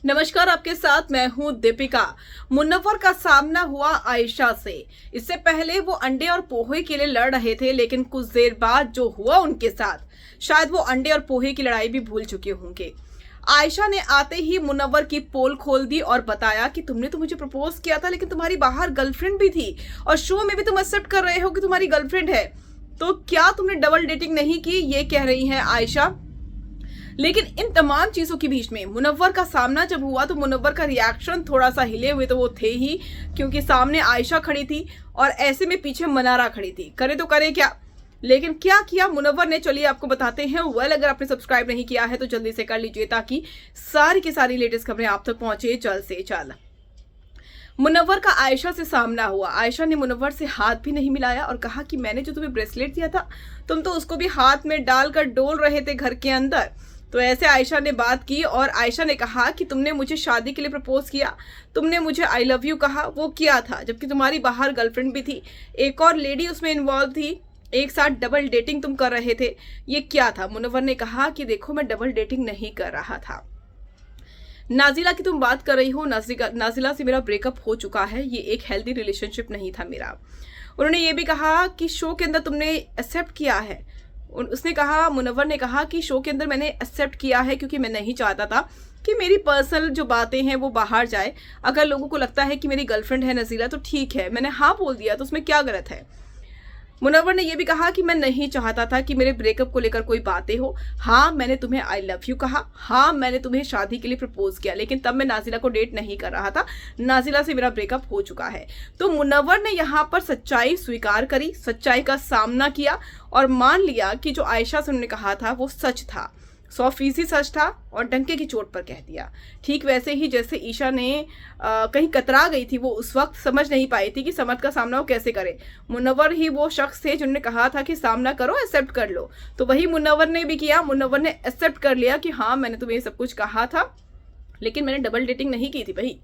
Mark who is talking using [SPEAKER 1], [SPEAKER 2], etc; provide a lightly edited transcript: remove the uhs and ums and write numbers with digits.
[SPEAKER 1] नमस्कार, आपके साथ मैं हूं दीपिका। मुनव्वर का सामना हुआ आयशा से। इससे पहले वो अंडे और पोहे के लिए लड़ रहे थे, लेकिन कुछ देर बाद जो हुआ उनके साथ, शायद वो अंडे और पोहे की लड़ाई भी भूल चुके होंगे। आयशा ने आते ही मुनव्वर की पोल खोल दी और बताया कि तुमने तो मुझे प्रपोज किया था, लेकिन तुम्हारी बाहर गर्लफ्रेंड भी थी और शो में भी तुम एक्सेप्ट कर रहे हो कि तुम्हारी गर्लफ्रेंड है। तो क्या तुमने डबल डेटिंग नहीं की, ये कह रही है आयशा। लेकिन इन तमाम चीजों के बीच में मुनव्वर का सामना जब हुआ तो मुनव्वर का रिएक्शन थोड़ा सा हिले हुए तो वो थे ही, क्योंकि सामने आयशा खड़ी थी और ऐसे में पीछे मनारा खड़ी थी। करे तो करे क्या, लेकिन क्या किया मुनव्वर ने, चलिए आपको बताते हैं। अगर आपने सब्सक्राइब नहीं किया है तो जल्दी से कर लीजिए, ताकि सारी की सारी लेटेस्ट खबरें आप तक पहुंचे जल्द से जल्द। मुनव्वर का आयशा से सामना हुआ। आयशा ने मुनव्वर से हाथ भी नहीं मिलाया और कहा कि मैंने जो तुम्हें ब्रेसलेट दिया था, तुम तो उसको भी हाथ में डालकर डोल रहे थे घर के अंदर। तो ऐसे आयशा ने बात की और आयशा ने कहा कि तुमने मुझे शादी के लिए प्रपोज किया, तुमने मुझे आई लव यू कहा, वो किया था जबकि तुम्हारी बाहर गर्लफ्रेंड भी थी, एक और लेडी उसमें इन्वॉल्व थी, एक साथ डबल डेटिंग तुम कर रहे थे, ये क्या था। मुनव्वर ने कहा कि देखो, मैं डबल डेटिंग नहीं कर रहा था। नाजिला की तुम बात कर रही हो, नाजिला से मेरा ब्रेकअप हो चुका है, ये एक हेल्दी रिलेशनशिप नहीं था मेरा। उन्होंने ये भी कहा कि शो के अंदर तुमने एक्सेप्ट किया है। उसने कहा, मुनव्वर ने कहा कि शो के अंदर मैंने एक्सेप्ट किया है क्योंकि मैं नहीं चाहता था कि मेरी पर्सनल जो बातें हैं वो बाहर जाए। अगर लोगों को लगता है कि मेरी गर्लफ्रेंड है नजीला तो ठीक है, मैंने हाँ बोल दिया, तो उसमें क्या गलत है। मुनव्वर ने यह भी कहा कि मैं नहीं चाहता था कि मेरे ब्रेकअप को लेकर कोई बातें हो। हाँ, मैंने तुम्हें आई लव यू कहा, हाँ मैंने तुम्हें शादी के लिए प्रपोज किया, लेकिन तब मैं नाजिला को डेट नहीं कर रहा था, नाजिला से मेरा ब्रेकअप हो चुका है। तो मुनव्वर ने यहाँ पर सच्चाई स्वीकार करी, सच्चाई का सामना किया और मान लिया कि जो आयशा से उन्होंने कहा था वो सच था, 100% सच था, और डंके की चोट पर कह दिया। ठीक वैसे ही जैसे ईशा ने कहीं कतरा गई थी, वो उस वक्त समझ नहीं पाई थी कि समद का सामना वो कैसे करे। मुनव्वर ही वो शख्स थे जिन्होंने कहा था कि सामना करो, एक्सेप्ट कर लो। तो वही मुनव्वर ने भी किया, मुनव्वर ने एक्सेप्ट कर लिया कि हाँ मैंने तुम्हें सब कुछ कहा था, लेकिन मैंने डबल डेटिंग नहीं की थी भाई।